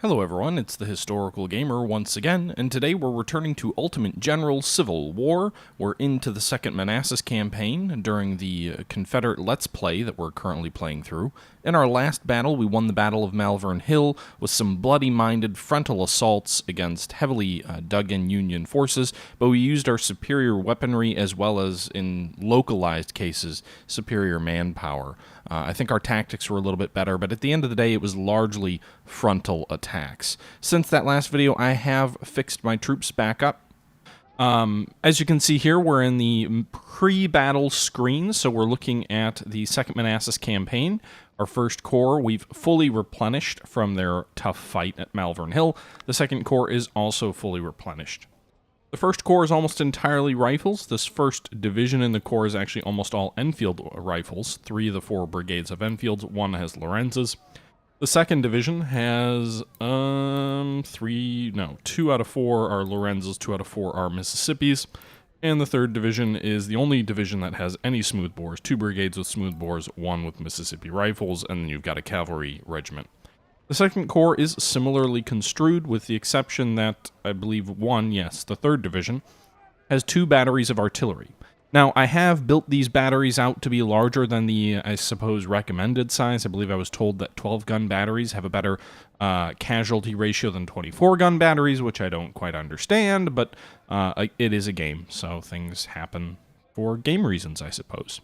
Hello everyone, it's the Historical Gamer once again, and today we're returning to Ultimate General Civil War. We're into the Second Manassas Campaign during the Confederate Let's Play that we're currently playing through. In our last battle, we won the Battle of Malvern Hill with some bloody-minded frontal assaults against heavily dug-in Union forces, but we used our superior weaponry as well as, in localized cases, superior manpower. I think our tactics were a little bit better, but at the end of the day, it was largely frontal attacks. Since that last video, I have fixed my troops back up. As you can see here, we're in the pre-battle screen, so we're looking at the Second Manassas Campaign. Our first corps, we've fully replenished from their tough fight at Malvern Hill. The second corps is also fully replenished. The first corps is almost entirely rifles. This first division in the corps is actually almost all Enfield rifles. 3 of the 4 brigades have Enfields, 1 has Lorenzes. The second division has 2 out of 4 are Lorenzes, 2 out of 4 are Mississippis. And the third division is the only division that has any smoothbores. 2 brigades with smoothbores, 1 with Mississippi rifles, and then you've got a cavalry regiment. The second corps is similarly construed, with the exception that, I believe the third division, has 2 batteries of artillery. Now, I have built these batteries out to be larger than the, I suppose, recommended size. I believe I was told that 12-gun batteries have a better casualty ratio than 24-gun batteries, which I don't quite understand, but it is a game, so things happen for game reasons, I suppose.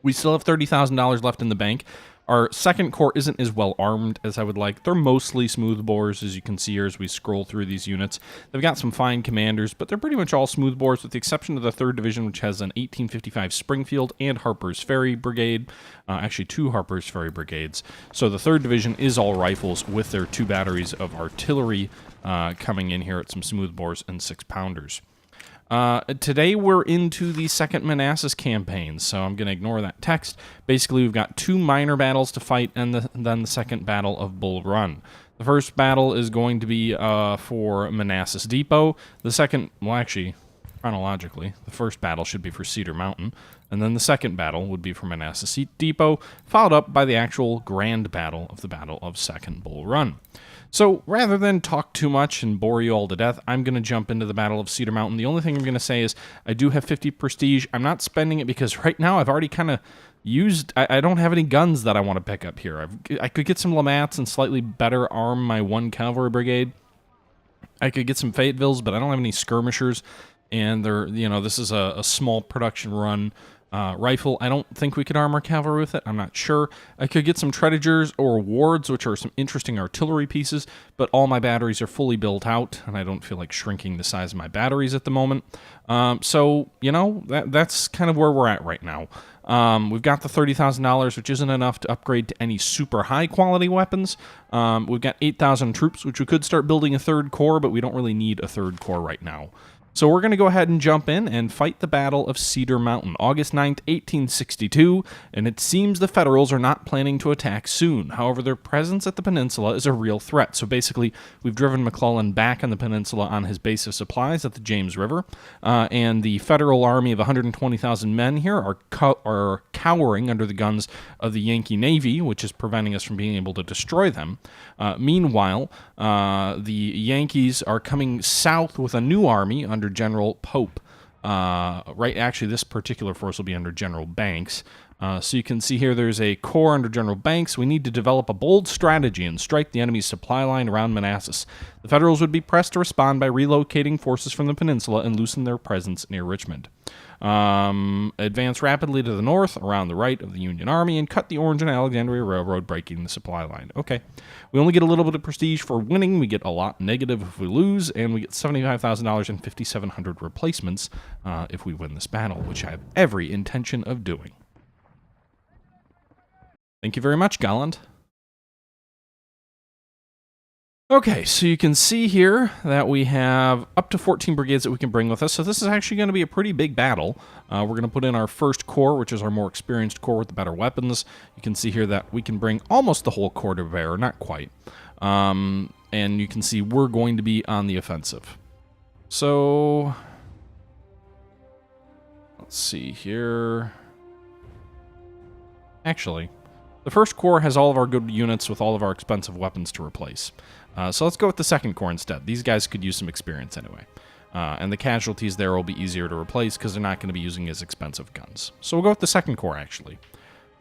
We still have $30,000 left in the bank. Our second corps isn't as well armed as I would like. They're mostly smoothbores, as you can see here as we scroll through these units. They've got some fine commanders, but they're pretty much all smoothbores, with the exception of the 3rd Division, which has an 1855 Springfield and Harper's Ferry Brigade. Actually, 2 Harper's Ferry Brigades. So the 3rd Division is all rifles, with their 2 batteries of artillery coming in here at some smoothbores and 6-pounders. Today we're into the Second Manassas Campaign, so I'm going to ignore that text. Basically, we've got 2 minor battles to fight, and then the second battle of Bull Run. The first battle is going to be for Manassas Depot. The second, well, actually, chronologically, the first battle should be for Cedar Mountain, and then the second battle would be for Manassas Depot, followed up by the actual grand battle of the Battle of Second Bull Run. So, rather than talk too much and bore you all to death, I'm going to jump into the Battle of Cedar Mountain. The only thing I'm going to say is I do have 50 prestige. I'm not spending it because right now I've already kind of used... I don't have any guns that I want to pick up here. I could get some Lamats and slightly better arm my 1 cavalry brigade. I could get some Fayettevilles, but I don't have any skirmishers. And they're, this is a small production run rifle. I don't think we could arm our cavalry with it. I'm not sure. I could get some Tredigers or Wards, which are some interesting artillery pieces, but all my batteries are fully built out, and I don't feel like shrinking the size of my batteries at the moment. So, that's kind of where we're at right now. We've got the $30,000, which isn't enough to upgrade to any super high-quality weapons. We've got 8,000 troops, which we could start building a 3rd corps, but we don't really need a 3rd corps right now. So we're going to go ahead and jump in and fight the Battle of Cedar Mountain, August 9th, 1862, and it seems the Federals are not planning to attack soon. However, their presence at the peninsula is a real threat. So basically, we've driven McClellan back on the peninsula on his base of supplies at the James River, and the Federal army of 120,000 men here are cowering under the guns of the Yankee Navy, which is preventing us from being able to destroy them. Meanwhile, the Yankees are coming south with a new army under General Pope. Actually, this particular force will be under General Banks. So you can see here there's a corps under General Banks. We need to develop a bold strategy and strike the enemy's supply line around Manassas. The Federals would be pressed to respond by relocating forces from the peninsula and loosen their presence near Richmond. Advance rapidly to the north, around the right of the Union Army, and cut the Orange and Alexandria Railroad, breaking the supply line. Okay. We only get a little bit of prestige for winning. We get a lot negative if we lose, and we get $75,000 and 5,700 replacements if we win this battle, which I have every intention of doing. Thank you very much, Gallant. Okay, so you can see here that we have up to 14 brigades that we can bring with us, so this is actually going to be a pretty big battle. We're going to put in our first corps, which is our more experienced corps with the better weapons. You can see here that we can bring almost the whole corps to bear, not quite. And you can see we're going to be on the offensive. So, let's see here. Actually, The first corps has all of our good units with all of our expensive weapons to replace. So let's go with the second corps instead. These guys could use some experience anyway. And the casualties there will be easier to replace because they're not going to be using as expensive guns. So we'll go with the second corps, actually.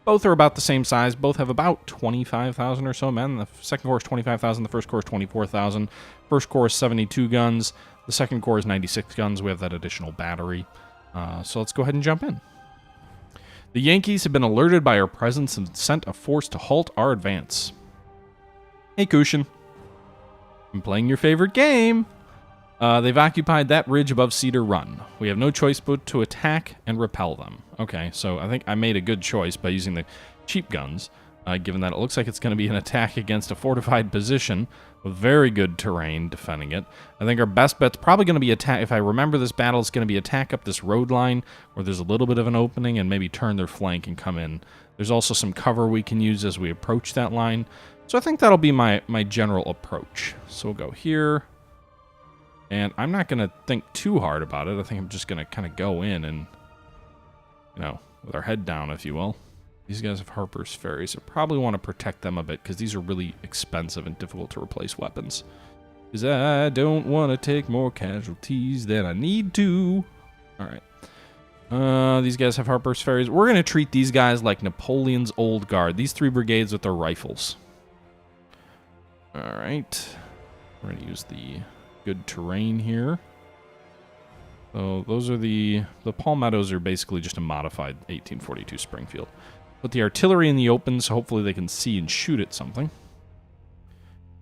Both are about the same size. Both have about 25,000 or so men. The second corps is 25,000. The first corps is 24,000. First corps is 72 guns. The second corps is 96 guns. We have that additional battery. So let's go ahead and jump in. The Yankees have been alerted by our presence and sent a force to halt our advance. Hey, Kushin. I'm playing your favorite game. They've occupied that ridge above Cedar Run. We have no choice but to attack and repel them. Okay, so I think I made a good choice by using the cheap guns, given that it looks like it's going to be an attack against a fortified position with very good terrain defending it. I think our best bet's probably going to be attack. If I remember this battle, it's going to be attack up this road line where there's a little bit of an opening and maybe turn their flank and come in. There's also some cover we can use as we approach that line. So I think that'll be my general approach. So we'll go here. And I'm not going to think too hard about it. I think I'm just going to kind of go in and, you know, with our head down, if you will. These guys have Harper's Ferries. I probably want to protect them a bit because these are really expensive and difficult to replace weapons. Because I don't want to take more casualties than I need to. All right. These guys have Harper's Ferries. We're going to treat these guys like Napoleon's Old Guard. These three brigades with their rifles. All right. We're going to use the good terrain here. So those are the Palmettos are basically just a modified 1842 Springfield. Put the artillery in the open so hopefully they can see and shoot at something.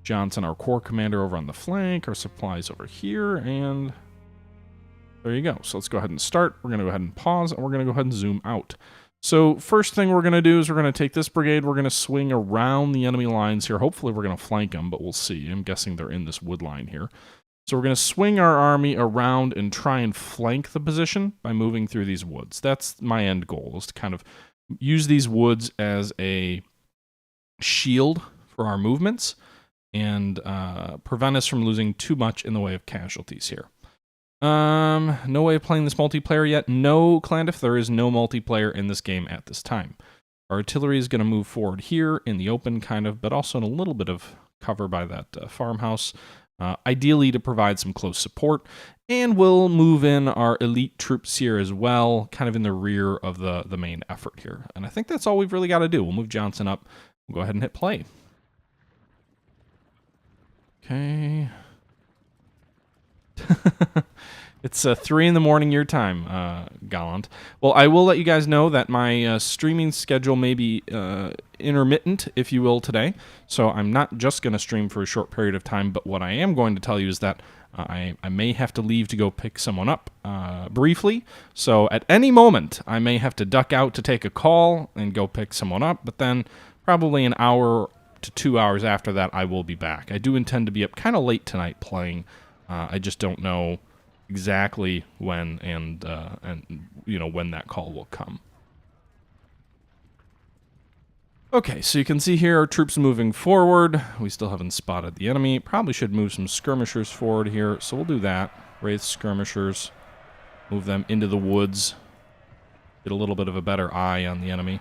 Johnson, our corps commander, over on the flank. Our supplies over here, and there you go. So let's go ahead and start. We're going to go ahead and pause, and we're going to go ahead and zoom out. So first thing we're going to do is we're going to take this brigade. We're going to swing around the enemy lines here. Hopefully we're going to flank them, but we'll see. I'm guessing they're in this wood line here. So we're going to swing our army around and try and flank the position by moving through these woods. That's my end goal, is to kind of use these woods as a shield for our movements and prevent us from losing too much in the way of casualties here. No way of playing this multiplayer yet. No, Clandiff, there is no multiplayer in this game at this time. Our artillery is going to move forward here in the open, kind of, but also in a little bit of cover by that farmhouse. Ideally to provide some close support, and we'll move in our elite troops here as well, kind of in the rear of the main effort here. And I think that's all we've really got to do. We'll move Johnson up. We'll go ahead and hit play. Okay. It's 3 in the morning your time, Gallant. Well, I will let you guys know that my streaming schedule may be intermittent, if you will, today. So I'm not just going to stream for a short period of time, but what I am going to tell you is that I may have to leave to go pick someone up briefly. So at any moment, I may have to duck out to take a call and go pick someone up, but then probably an hour to 2 hours after that, I will be back. I do intend to be up kind of late tonight playing. I just don't know exactly when and you know when that call will come. Okay, so you can see here our troops moving forward. We still haven't spotted the enemy. Probably should move some skirmishers forward here, so we'll do that. Wraith skirmishers, move them into the woods, get a little bit of a better eye on the enemy.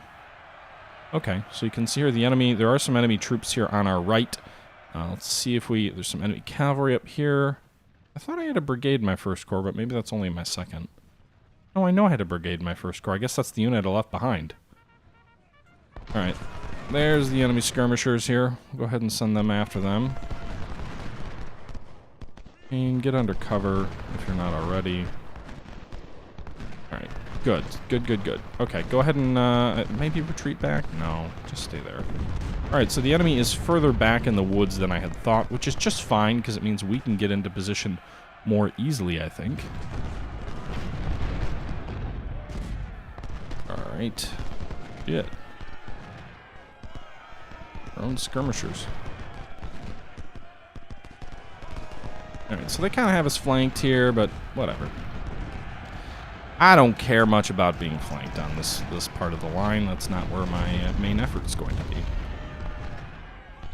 Okay, so you can see here the enemy. There are some enemy troops here on our right. Let's see if there's some enemy cavalry up here. I thought I had a brigade in my first corps, but maybe that's only my second. Oh, I know I had a brigade in my first corps. I guess that's the unit I left behind. Alright, there's the enemy skirmishers here. Go ahead and send them after them. And get under cover if you're not already. Alright, good. Good. Okay, go ahead and maybe retreat back? No, just stay there. Alright, so the enemy is further back in the woods than I had thought, which is just fine because it means we can get into position more easily, I think. Alright. Shit. Our own skirmishers. Alright, so they kind of have us flanked here, but whatever. I don't care much about being flanked on this part of the line. That's not where my main effort is going to be.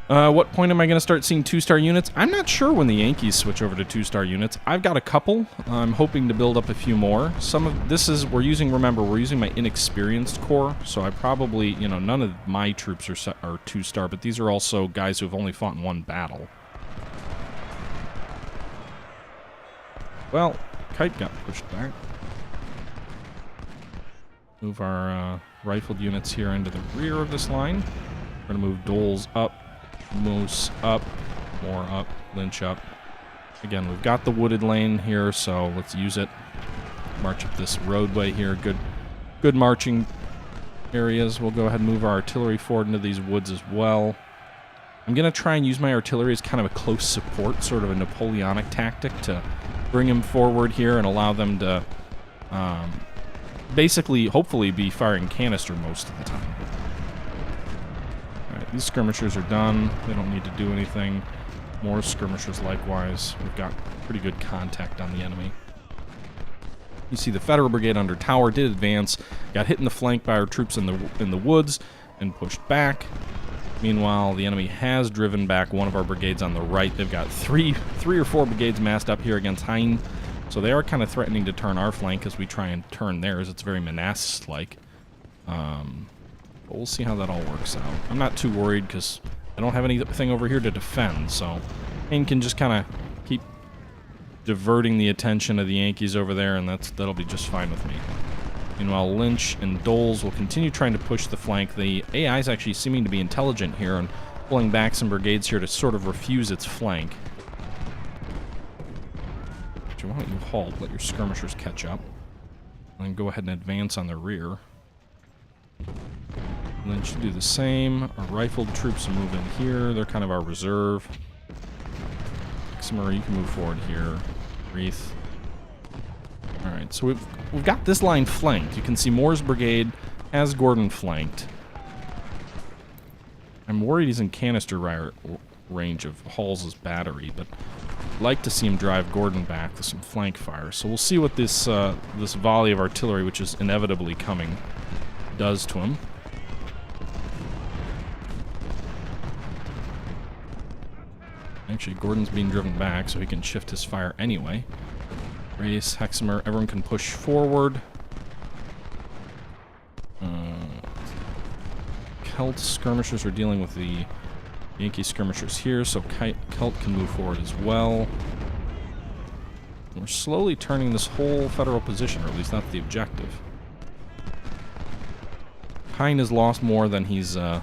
What point am I going to start seeing 2-star units? I'm not sure when the Yankees switch over to 2-star units. I've got a couple. I'm hoping to build up a few more. Some of this is, remember, we're using my inexperienced corps, so I probably, you know, none of my troops are 2-star, but these are also guys who have only fought in one battle. Well, Kite got pushed back. Move our rifled units here into the rear of this line. We're going to move Doles up. Moose up, more up, Lynch up. Again, we've got the wooded lane here, so let's use it. March up this roadway here. Good marching areas. We'll go ahead and move our artillery forward into these woods as well. I'm going to try and use my artillery as kind of a close support, sort of a Napoleonic tactic to bring them forward here and allow them to basically, hopefully, be firing canister most of the time. These skirmishers are done. They don't need to do anything. More skirmishers likewise. We've got pretty good contact on the enemy. You see the Federal Brigade under tower did advance, got hit in the flank by our troops in the woods, and pushed back. Meanwhile, the enemy has driven back one of our brigades on the right. They've got three or four brigades massed up here against Hein, so they are kind of threatening to turn our flank as we try and turn theirs. It's very Manassas-like. But we'll see how that all works out. I'm not too worried because I don't have anything over here to defend, so Hein can just kind of keep diverting the attention of the Yankees over there, and that'll be just fine with me. Meanwhile, Lynch and Doles will continue trying to push the flank. The AI is actually seeming to be intelligent here and pulling back some brigades here to sort of refuse its flank. Actually, why don't you halt, let your skirmishers catch up, and then go ahead and advance on the rear. Lynch should do the same. Our rifled troops move in here. They're kind of our reserve. Exemer, you can move forward here. Wreath. Alright, so we've got this line flanked. You can see Moore's brigade has Gordon flanked. I'm worried he's in canister range of Hall's battery, but I'd like to see him drive Gordon back with some flank fire. So we'll see what this volley of artillery, which is inevitably coming, does to him. Actually, Gordon's being driven back, so he can shift his fire anyway. Race, Hexamer, everyone can push forward. Celt skirmishers are dealing with the Yankee skirmishers here, so Celt can move forward as well. And we're slowly turning this whole federal position, or at least that's the objective. Hein has lost more than he's, or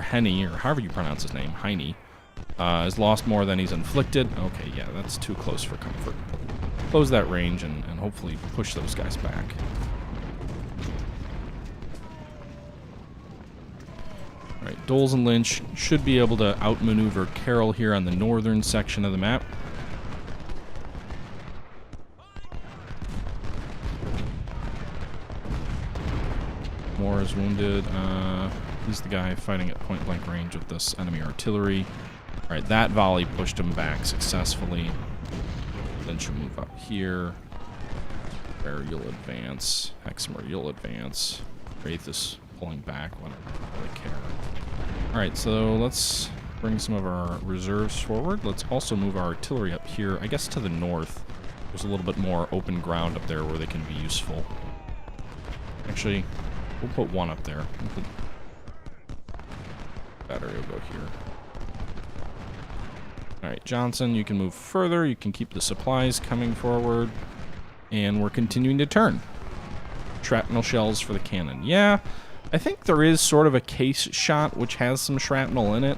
Henny, or however you pronounce his name, Heine, has lost more than he's inflicted. Okay, yeah, that's too close for comfort. Close that range and hopefully push those guys back. Alright, Doles and Lynch should be able to outmaneuver Carroll here on the northern section of the map. Moore is wounded. He's the guy fighting at point-blank range with this enemy artillery. Alright, that volley pushed him back successfully. Lynch will move up here. Bear, you'll advance. Hexamer, you'll advance. Wraith is pulling back when I don't really care. Alright, so let's bring some of our reserves forward. Let's also move our artillery up here, I guess to the north. There's a little bit more open ground up there where they can be useful. Actually, we'll put one up there. Battery will go here. Alright, Johnson, you can move further. You can keep the supplies coming forward. And we're continuing to turn. Shrapnel shells for the cannon. Yeah, I think there is sort of a case shot which has some shrapnel in it.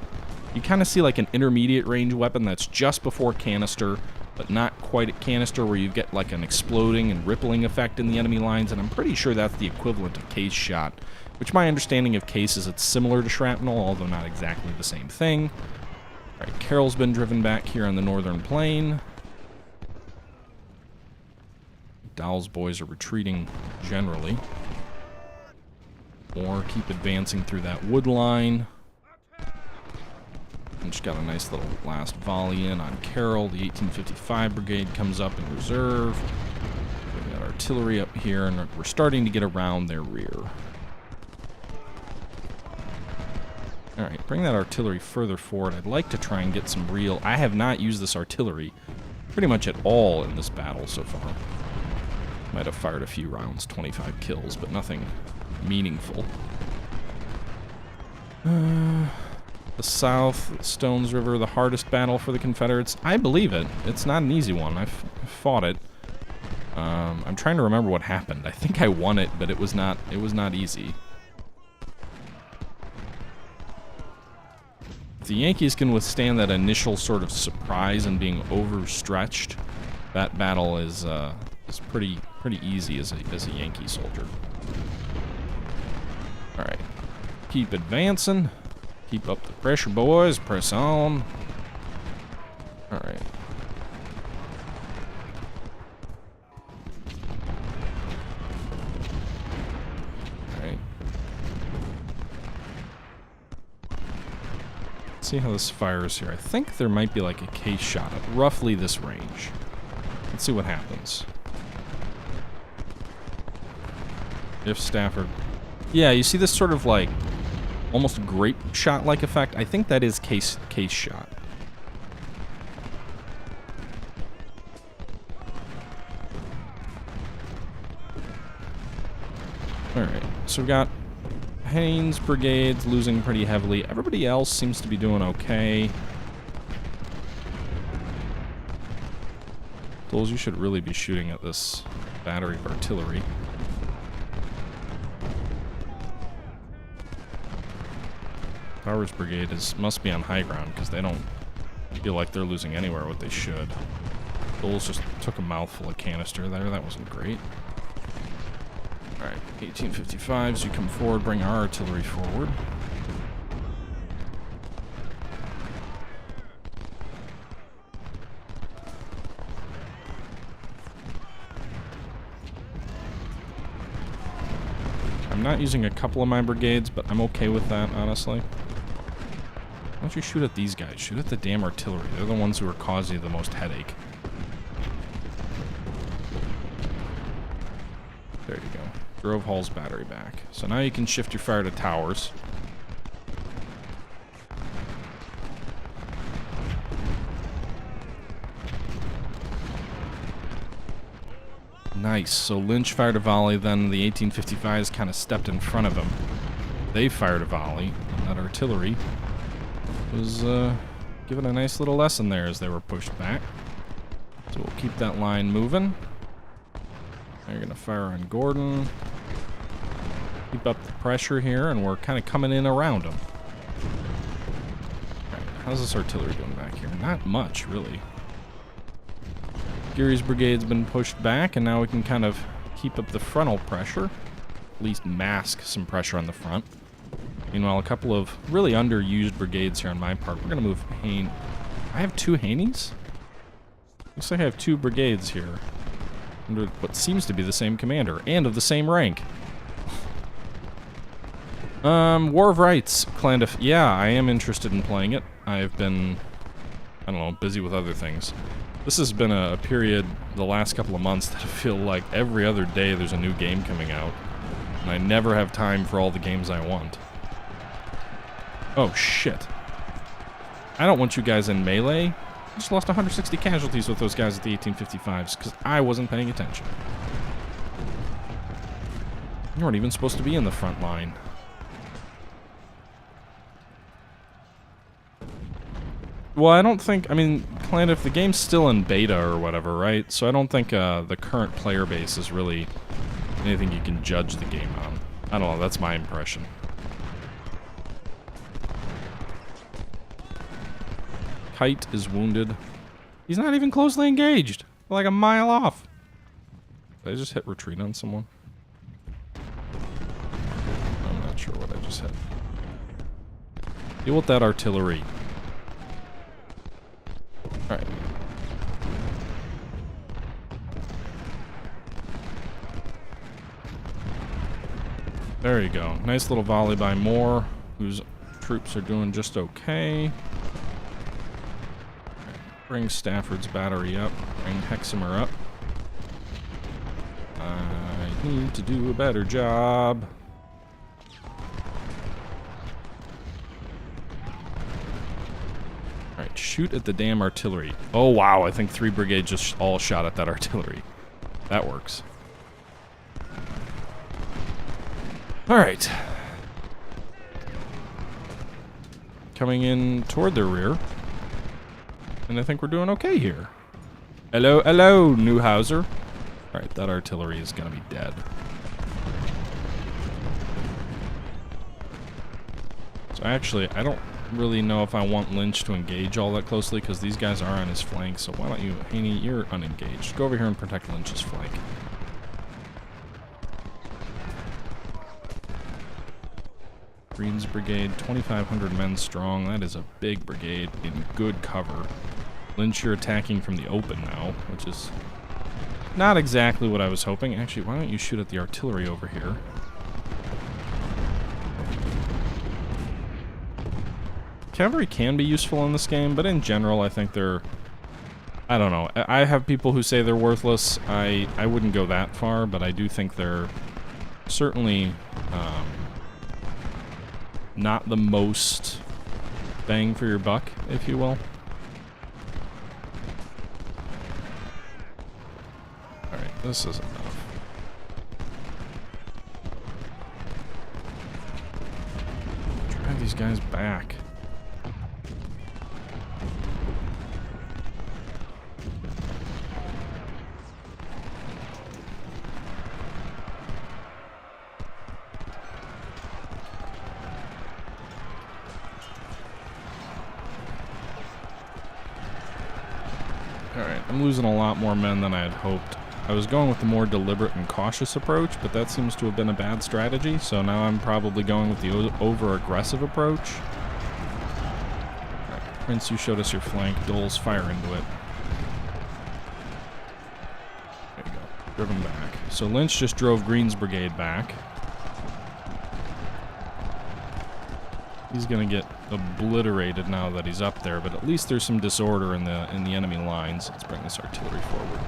You kind of see like an intermediate range weapon that's just before canister, but not quite at canister, where you get like an exploding and rippling effect in the enemy lines, and I'm pretty sure that's the equivalent of case shot, which my understanding of case is it's similar to shrapnel, although not exactly the same thing. Alright, Carroll's been driven back here on the northern plain. Dowell's boys are retreating generally. Or keep advancing through that wood line. And just got a nice little last volley in on Carroll. The 1855 Brigade comes up in reserve. We've got artillery up here, and we're starting to get around their rear. Alright, bring that artillery further forward. I'd like to try and get some real... I have not used this artillery pretty much at all in this battle so far. Might have fired a few rounds, 25 kills, but nothing meaningful. The South, Stones River, the hardest battle for the Confederates. I believe it. It's not an easy one. I've fought it. I'm trying to remember what happened. I think I won it, but it was not easy. If the Yankees can withstand that initial sort of surprise and being overstretched, that battle is pretty easy as a Yankee soldier. All right, keep advancing. Keep up the pressure, boys. Press on. All right. All right. Let's see how this fires here. I think there might be like a case shot at roughly this range. Let's see what happens. If Stafford... Yeah, you see this sort of like almost grape shot-like effect? I think that is case shot. Alright, so we've got Haynes' brigades losing pretty heavily. Everybody else seems to be doing okay. Those you should really be shooting at this battery of artillery. Powers' brigade must be on high ground because they don't feel like they're losing anywhere what they should. Doles just took a mouthful of canister there. That wasn't great. Alright, 1855s, you come forward, bring our artillery forward. I'm not using a couple of my brigades, but I'm okay with that, honestly. Why don't you shoot at these guys? Shoot at the damn artillery. They're the ones who are causing you the most headache. There you go. Drove Hall's battery back. So now you can shift your fire to towers. Nice. So Lynch fired a volley, then the 1855s kind of stepped in front of him. They fired a volley, and that artillery was given a nice little lesson there as they were pushed back. So we'll keep that line moving. Now you're going to fire on Gordon. Keep up the pressure here, and we're kind of coming in around them. Right, how's this artillery doing back here? Not much, really. Geary's brigade's been pushed back, and now we can kind of keep up the frontal pressure. At least mask some pressure on the front. Meanwhile, a couple of really underused brigades here on my part. We're going to move Hayne. I have two Haneys? Looks like I have two brigades here. Under what seems to be the same commander, and of the same rank. War of Rights, Clandif. Yeah, I am interested in playing it. I've been, I don't know, busy with other things. This has been a period, the last couple of months, that I feel like every other day there's a new game coming out. And I never have time for all the games I want. Oh, shit. I don't want you guys in melee. I just lost 160 casualties with those guys at the 1855s because I wasn't paying attention. You weren't even supposed to be in the front line. Well, I don't think, I mean, Clandif, the game's still in beta or whatever, right? So I don't think the current player base is really anything you can judge the game on. I don't know, that's my impression. Kite is wounded. He's not even closely engaged. We're like a mile off. Did I just hit retreat on someone? I'm not sure what I just hit. Deal with that artillery. Alright. There you go. Nice little volley by Moore, whose troops are doing just okay. Bring Stafford's battery up. Bring Hexamer up. I need to do a better job. Alright, shoot at the damn artillery. Oh, wow, I think 3 brigades just all shot at that artillery. That works. Alright. Coming in toward their rear. And I think we're doing okay here. Hello, hello, Neuhauser. Alright, that artillery is gonna be dead. So actually, I don't really know if I want Lynch to engage all that closely, because these guys are on his flank, so why don't you, Haney, you're unengaged. Go over here and protect Lynch's flank. Green's brigade, 2,500 men strong. That is a big brigade in good cover. Lynch, you're attacking from the open now, which is not exactly what I was hoping. Actually, why don't you shoot at the artillery over here? Cavalry can be useful in this game, but in general, I think they're... I don't know. I have people who say they're worthless. I wouldn't go that far, but I do think they're certainly not the most bang for your buck, if you will. Alright, this is enough. Drive these guys back. Alright, I'm losing a lot more men than I had hoped. I was going with the more deliberate and cautious approach, but that seems to have been a bad strategy, so now I'm probably going with the over-aggressive approach. Alright, Prince, you showed us your flank. Doles, fire into it. There you go. Driven back. So Lynch just drove Green's brigade back. He's gonna get obliterated now that he's up there, but at least there's some disorder in the enemy lines. Let's bring this artillery forward.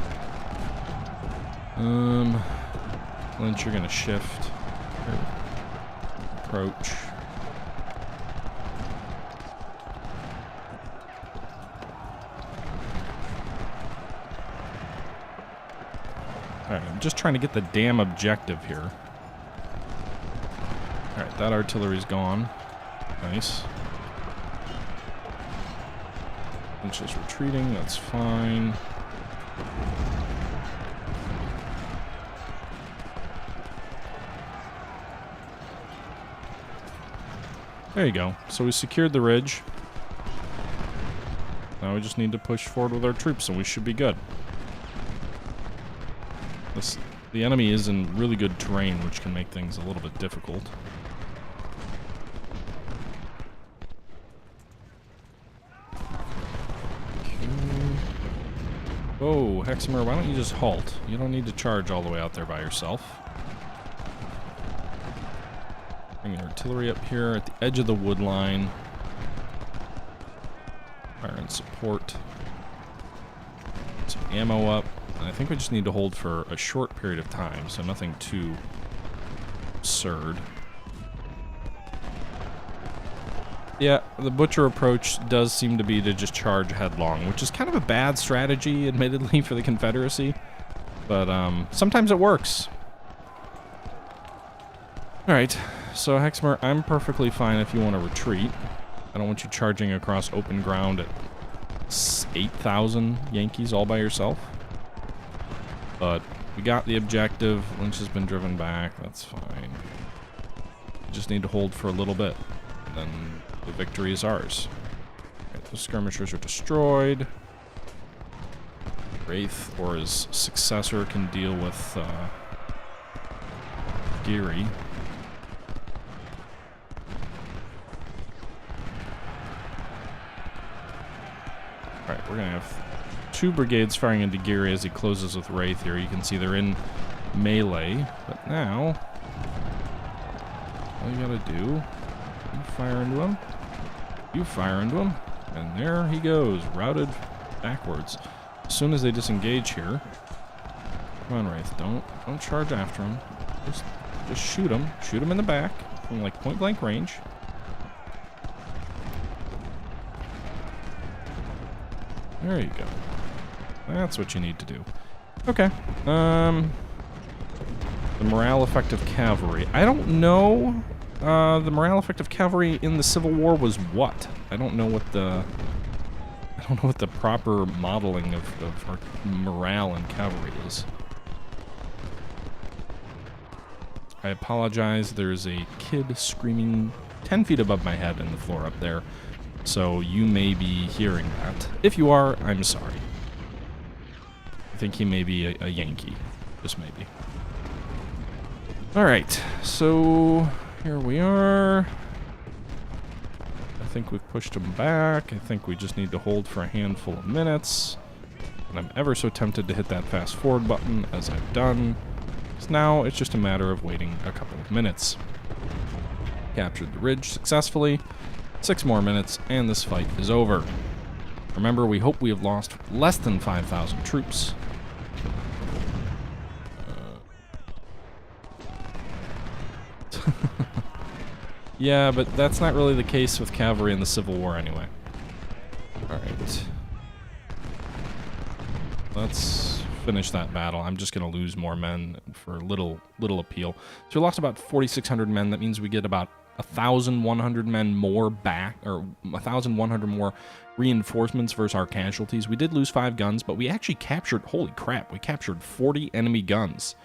Lynch, you're gonna shift. Approach. Alright, I'm just trying to get the damn objective here. Alright, that artillery's gone. Nice. Lynch is retreating, that's fine. There you go. So we secured the ridge. Now we just need to push forward with our troops and we should be good. The enemy is in really good terrain, which can make things a little bit difficult. Whoa, Hexamer, why don't you just halt? You don't need to charge all the way out there by yourself. Bring your artillery up here at the edge of the wood line. Fire and support. Some ammo up. And I think we just need to hold for a short period of time, so nothing too absurd. Yeah, the butcher approach does seem to be to just charge headlong, which is kind of a bad strategy, admittedly, for the Confederacy. But sometimes it works. Alright, so Hexmer, I'm perfectly fine if you want to retreat. I don't want you charging across open ground at 8,000 Yankees all by yourself. But we got the objective. Lynch has been driven back. That's fine. We just need to hold for a little bit. Then the victory is ours. Right, the skirmishers are destroyed. Wraith or his successor can deal with Geary. Alright, we're going to have 2 brigades firing into Geary as he closes with Wraith here. You can see they're in melee. But now, all you gotta do, you fire into him. You fire into him. And there he goes, routed backwards. As soon as they disengage here, come on, Wraith, don't charge after him. Just shoot him. Shoot him in the back from like point blank range. There you go. That's what you need to do. Okay. The morale effect of cavalry. I don't know. The morale effect of cavalry in the Civil War was what? I don't know what the proper modeling of our morale in cavalry is. I apologize. There's a kid screaming 10 feet above my head in the floor up there. So you may be hearing that. If you are, I'm sorry. I think he may be a Yankee. Just maybe. Alright, so here we are. I think we've pushed him back. I think we just need to hold for a handful of minutes. And I'm ever so tempted to hit that fast forward button, as I've done. So now it's just a matter of waiting a couple of minutes. Captured the ridge successfully. 6 more minutes, and this fight is over. Remember, we hope we have lost less than 5,000 troops. Yeah, but that's not really the case with cavalry in the Civil War anyway. Alright. Let's finish that battle. I'm just going to lose more men for little appeal. So we lost about 4,600 men. That means we get about 1,100 men more back, or 1,100 more reinforcements versus our casualties. We did lose 5 guns, but we actually captured, holy crap, we captured 40 enemy guns.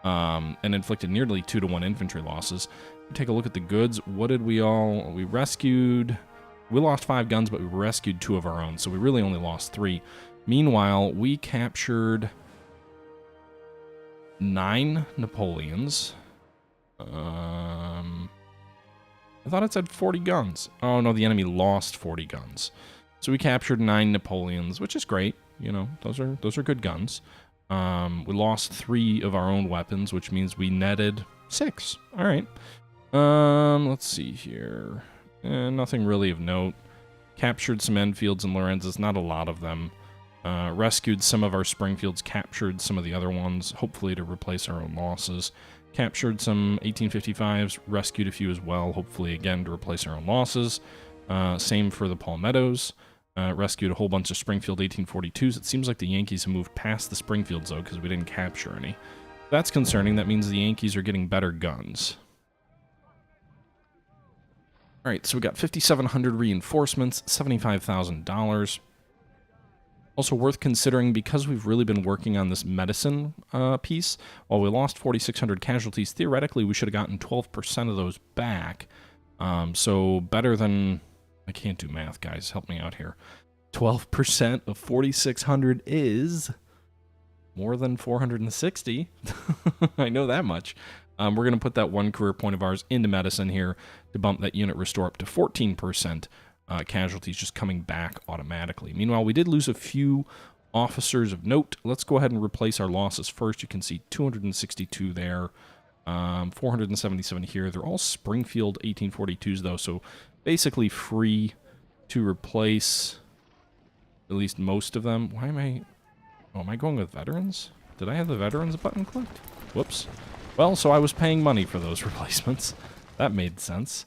And inflicted nearly 2-to-1 infantry losses. Take a look at the goods. What did we rescued? We lost 5 guns, but we rescued 2 of our own, so we really only lost 3. Meanwhile, we captured 9 Napoleons. I thought it said 40 guns. Oh, no, the enemy lost 40 guns. So we captured 9 Napoleons, which is great. You know, those are good guns. We lost 3 of our own weapons, which means we netted 6. All right. Let's see here. Nothing really of note. Captured some Enfields and Lorenzas, not a lot of them. Rescued some of our Springfields, captured some of the other ones, hopefully to replace our own losses. Captured some 1855s, rescued a few as well, hopefully again to replace our own losses. Same for the Palmettos. Rescued a whole bunch of Springfield 1842s. It seems like the Yankees have moved past the Springfields, though, because we didn't capture any. That's concerning. That means the Yankees are getting better guns. Alright, so we got 5,700 reinforcements, $75,000. Also worth considering, because we've really been working on this medicine piece, while we lost 4,600 casualties, theoretically we should have gotten 12% of those back. So better than... I can't do math, guys. Help me out here. 12% of 4,600 is more than 460. I know that much. We're going to put that 1 career point of ours into medicine here to bump that unit restore up to 14%. Casualties just coming back automatically. Meanwhile, we did lose a few officers of note. Let's go ahead and replace our losses first. You can see 262 there, 477 here. They're all Springfield 1842s, though, so basically free to replace at least most of them. Why am I... Oh, am I going with veterans? Did I have the veterans button clicked? Whoops. Well, so I was paying money for those replacements. That made sense.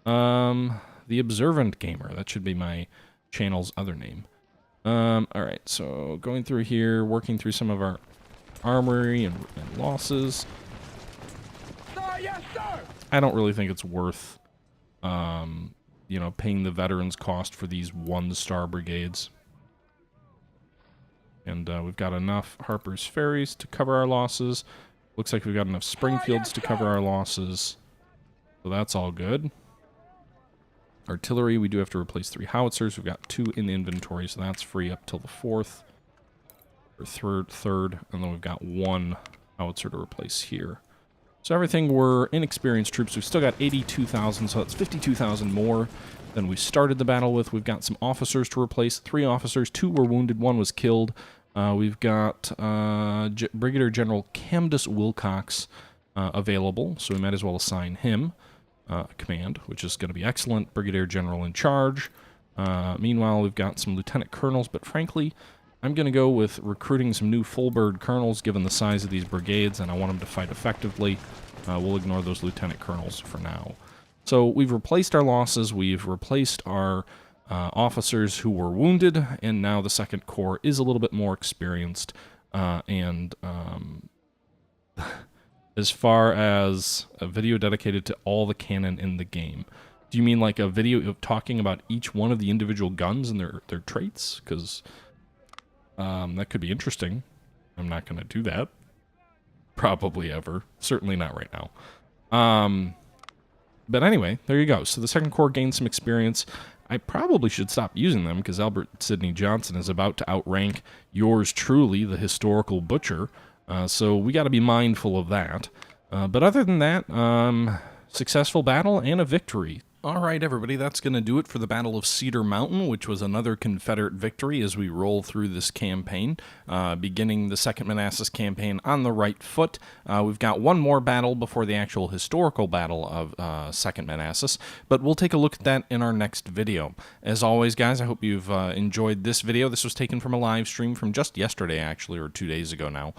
The Observant Gamer. That should be my channel's other name. Alright, so going through here, working through some of our armory and losses. Sir, yes, sir! I don't really think it's worth, you know, paying the veterans cost for these 1-star brigades. And we've got enough Harper's Ferries to cover our losses. Looks like we've got enough Springfields to cover our losses. So that's all good. Artillery, we do have to replace 3 howitzers. We've got 2 in inventory, so that's free up till the 4th. Or third, and then we've got 1 howitzer to replace here. So everything, we're inexperienced troops. We've still got 82,000, so that's 52,000 more than we started the battle with. We've got some officers to replace. 3 officers, 2 were wounded, 1 was killed. We've got Brigadier General Camdus Wilcox available, so we might as well assign him command, which is going to be excellent. Brigadier General in charge. Meanwhile, we've got some lieutenant colonels, but frankly, I'm going to go with recruiting some new full-bird colonels, given the size of these brigades, and I want them to fight effectively. We'll ignore those lieutenant colonels for now. So we've replaced our losses. We've replaced our officers who were wounded, and now the Second Corps is a little bit more experienced. And as far as a video dedicated to all the cannon in the game, do you mean like a video of talking about each one of the individual guns and their traits? Because that could be interesting. I'm not going to do that. Probably ever. Certainly not right now. But anyway, there you go. So the Second Corps gained some experience. I probably should stop using them because Albert Sidney Johnson is about to outrank yours truly, the historical butcher. So we got to be mindful of that. But other than that, successful battle and a victory. All right, everybody, that's going to do it for the Battle of Cedar Mountain, which was another Confederate victory as we roll through this campaign, beginning the Second Manassas Campaign on the right foot. We've got one more battle before the actual historical battle of Second Manassas, but we'll take a look at that in our next video. As always, guys, I hope you've enjoyed this video. This was taken from a live stream from just yesterday, actually, or 2 days ago now.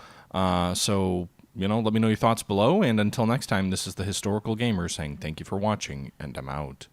So, let me know your thoughts below, and until next time, this is the Historical Gamer saying thank you for watching, and I'm out.